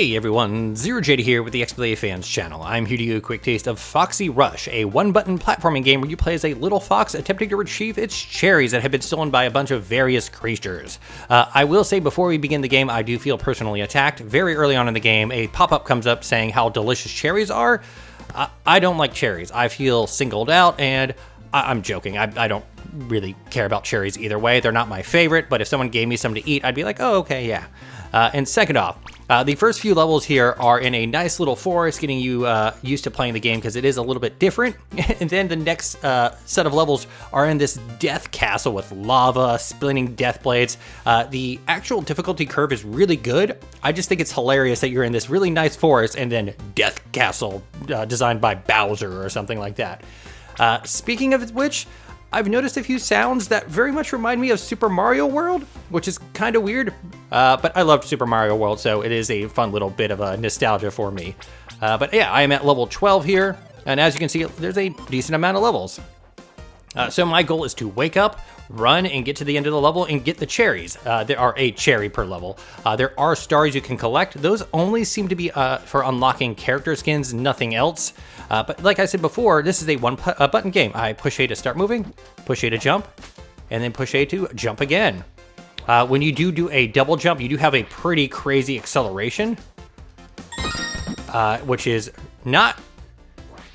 Hey everyone, ZeroJada here with the XBLA Fans channel. I'm here to give you a quick taste of FoxyRush, a one-button platforming game where you play as a little fox attempting to retrieve its cherries that have been stolen by a bunch of various creatures. I will say before we begin the game, I do feel personally attacked. Very early on in the game, a pop-up comes up saying how delicious cherries are. I don't like cherries. I feel singled out, and I'm joking. I don't really care about cherries either way. They're not my favorite, but if someone gave me some to eat, I'd be like, oh, okay, yeah. And second off, the first few levels here are in a nice little forest, getting you used to playing the game because it is a little bit different. And then the next set of levels are in this death castle with lava, spinning death blades. The actual difficulty curve is really good. I just think it's hilarious that you're in this really nice forest and then death castle designed by Bowser or something like that. Speaking of which, I've noticed a few sounds that very much remind me of Super Mario World, which is kind of weird, but I loved Super Mario World, so it is a fun little bit of a nostalgia for me. But yeah, I am at level 12 here, and as you can see, there's a decent amount of levels. So my goal is to wake up, run, and get to the end of the level and get the cherries. There are a cherry per level. There are stars you can collect. Those only seem to be for unlocking character skins, nothing else. But like I said before, this is a one-button game. I push A to start moving, push A to jump, and then push A to jump again. When you do a double jump, you do have a pretty crazy acceleration, which is not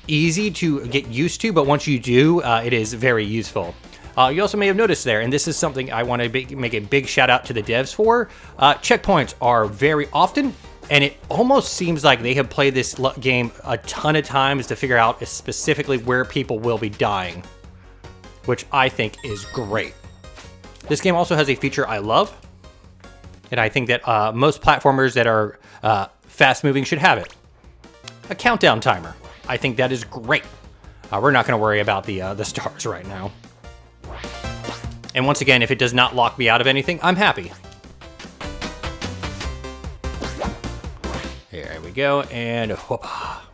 easy to get used to, but once you do, it is very useful. You also may have noticed there, and this is something I want to make a big shout out to the devs for, checkpoints are very often, and it almost seems like they have played this game a ton of times to figure out specifically where people will be dying, which I think is great. This game also has a feature I love, and I think that most platformers that are fast moving should have it. A countdown timer. I think that is great. We're not going to worry about the stars right now. And once again, if it does not lock me out of anything, I'm happy. Here we go, and whoop-ah.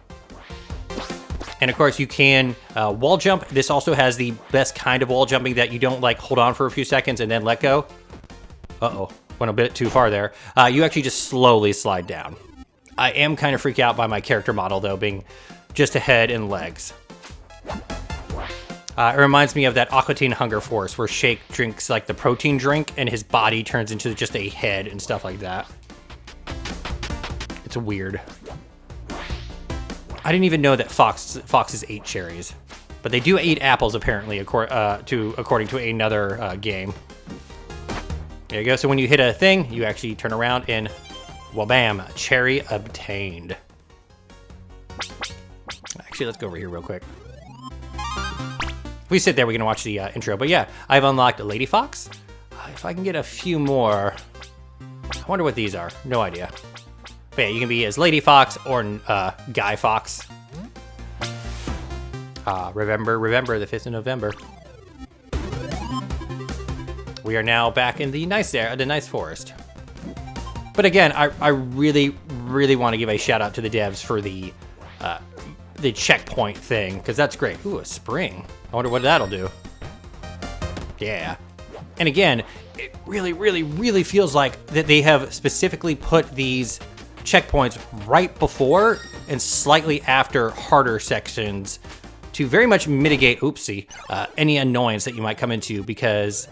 And of course, you can wall jump. This also has the best kind of wall jumping that you don't like hold on for a few seconds and then let go. Uh-oh, went a bit too far there. You actually just slowly slide down. I am kind of freaked out by my character model, though, being just a head and legs. It reminds me of that Aqua Teen Hunger Force, where Shake drinks like the protein drink and his body turns into just a head and stuff like that. It's weird. I didn't even know that foxes ate cherries, but they do eat apples apparently, according to another game. There you go. So when you hit a thing, you actually turn around and, well, bam, cherry obtained. Actually, let's go over here real quick. If we sit there, we can watch the intro. But yeah, I've unlocked a Lady Fox. If I can get a few more, I wonder what these are. No idea. But yeah, you can be as Lady Fox or Guy Fox. Remember the 5th of November. We are now back in the nice forest. But again, I really, really want to give a shout out to the devs for the checkpoint thing, because that's great. Ooh, a spring. I wonder what that'll do. Yeah. And again, it really, really, really feels like that they have specifically put these checkpoints right before and slightly after harder sections to very much mitigate, any annoyance that you might come into, because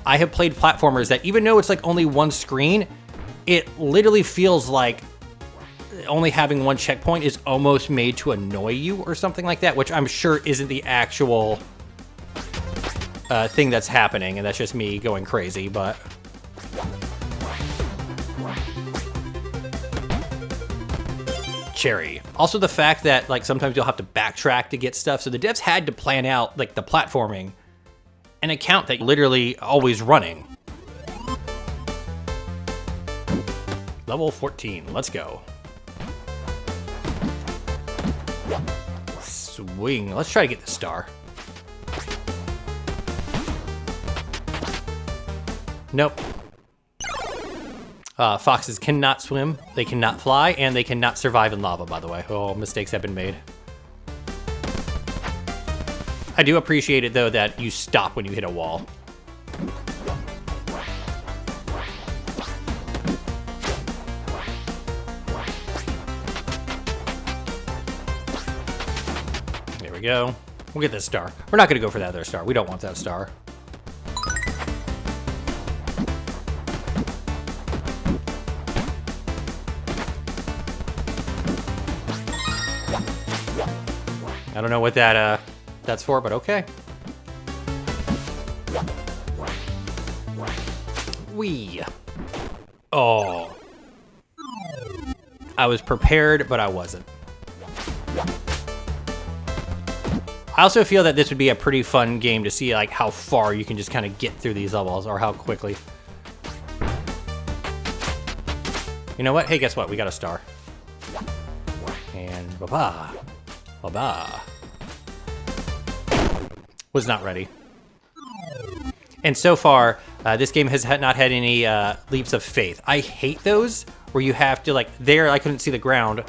I have played platformers that even though it's like only one screen, it literally feels like only having one checkpoint is almost made to annoy you or something like that, which I'm sure isn't the actual thing that's happening, and that's just me going crazy, but cherry. Also the fact that like sometimes you'll have to backtrack to get stuff, so the devs had to plan out like the platforming and account that literally always running. Level 14, let's go. Swing, let's try to get the star. Nope. Foxes cannot swim, they cannot fly, and they cannot survive in lava, by the way. Oh, mistakes have been made. I do appreciate it, though, that you stop when you hit a wall. go. We'll get this star. We're not going to go for that other star. We don't want that star. I don't know what that's for, but okay. Whee! Oh. I was prepared, but I wasn't. I also feel that this would be a pretty fun game to see like how far you can just kind of get through these levels, or how quickly. You know what? Hey, guess what? We got a star. And ba-ba. Ba-ba. Was not ready. And so far, this game has not had any leaps of faith. I hate those where you have to, like, there I couldn't see the ground,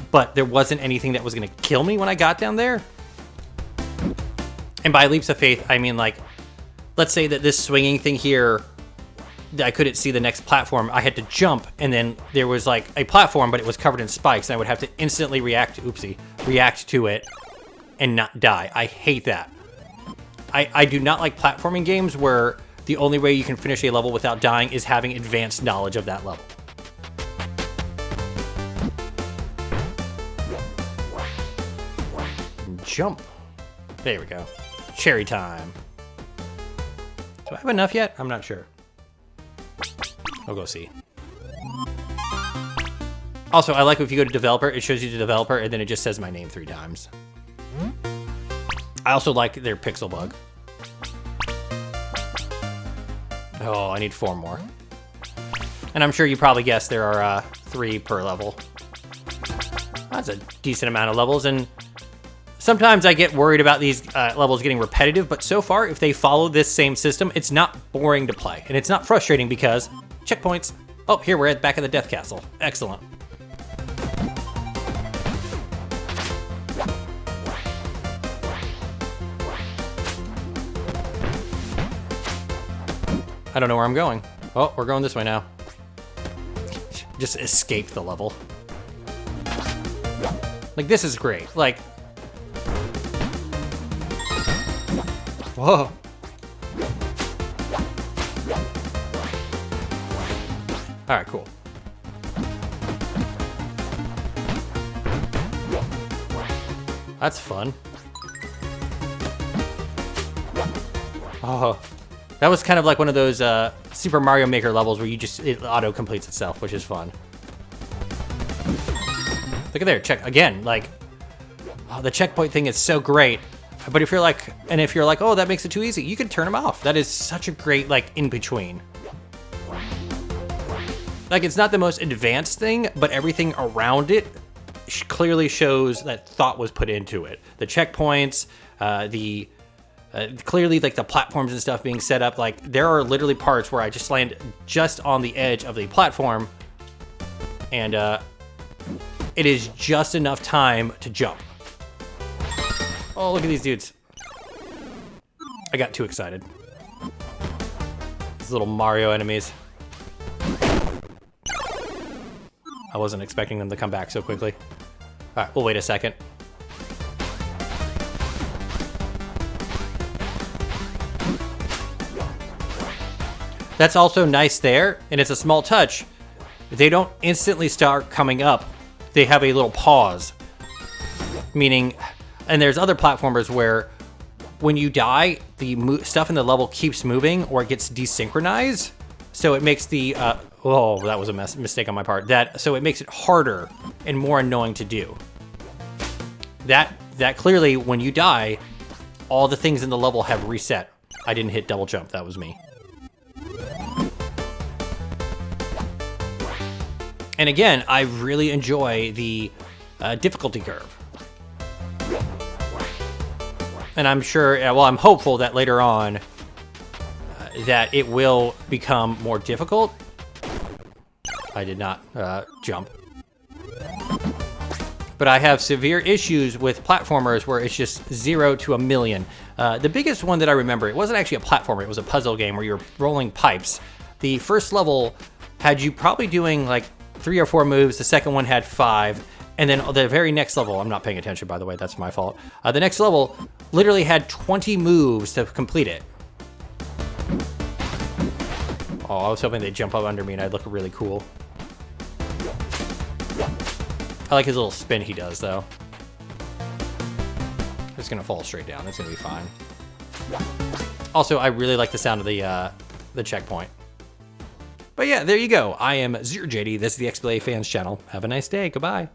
but there wasn't anything that was going to kill me when I got down there. And by leaps of faith, I mean, like, let's say that this swinging thing here, I couldn't see the next platform. I had to jump, and then there was, like, a platform, but it was covered in spikes, and I would have to instantly react to it and not die. I hate that. I do not like platforming games where the only way you can finish a level without dying is having advanced knowledge of that level. Jump. There we go. Cherry time. Do I have enough yet? I'm not sure. I'll go see. Also, I like if you go to developer, it shows you the developer, and then it just says my name 3 times. I also like their pixel bug. Oh, I need 4 more. And I'm sure you probably guessed there are 3 per level. That's a decent amount of levels, and sometimes I get worried about these levels getting repetitive, but so far, if they follow this same system, it's not boring to play, and it's not frustrating because checkpoints. Oh, here we're at back at the Death Castle. Excellent. I don't know where I'm going. Oh, we're going this way now. Just escape the level. Like, this is great. Like, whoa. All right, cool. That's fun. Oh, that was kind of like one of those Super Mario Maker levels where it auto-completes itself, which is fun. Look at there, check, again, like, oh, the checkpoint thing is so great. But if you're like, oh, that makes it too easy, you can turn them off. That is such a great, like, in-between. Like, it's not the most advanced thing, but everything around it clearly shows that thought was put into it. The checkpoints, clearly, like, the platforms and stuff being set up, like, there are literally parts where I just land just on the edge of the platform, and it is just enough time to jump. Oh, look at these dudes. I got too excited. These little Mario enemies. I wasn't expecting them to come back so quickly. All right, we'll wait a second. That's also nice there, and it's a small touch. They don't instantly start coming up. They have a little pause. Meaning, and there's other platformers where when you die, the stuff in the level keeps moving or it gets desynchronized. So it makes the, oh, that was a mistake on my part. So it makes it harder and more annoying to do. That clearly, when you die, all the things in the level have reset. I didn't hit double jump, that was me. And again, I really enjoy the difficulty curve. And I'm sure, well, I'm hopeful that later on that it will become more difficult. I did not jump. But I have severe issues with platformers where it's just 0 to 1,000,000. The biggest one that I remember, it wasn't actually a platformer, it was a puzzle game where you were rolling pipes. The first level had you probably doing like 3 or 4 moves, the second one had 5, And then the very next level, I'm not paying attention, by the way, that's my fault. The next level literally had 20 moves to complete it. Oh, I was hoping they'd jump up under me and I'd look really cool. I like his little spin he does, though. It's gonna fall straight down. It's gonna be fine. Also, I really like the sound of the checkpoint. But yeah, there you go. I am ZeroJD. This is the XBLA Fans channel. Have a nice day. Goodbye.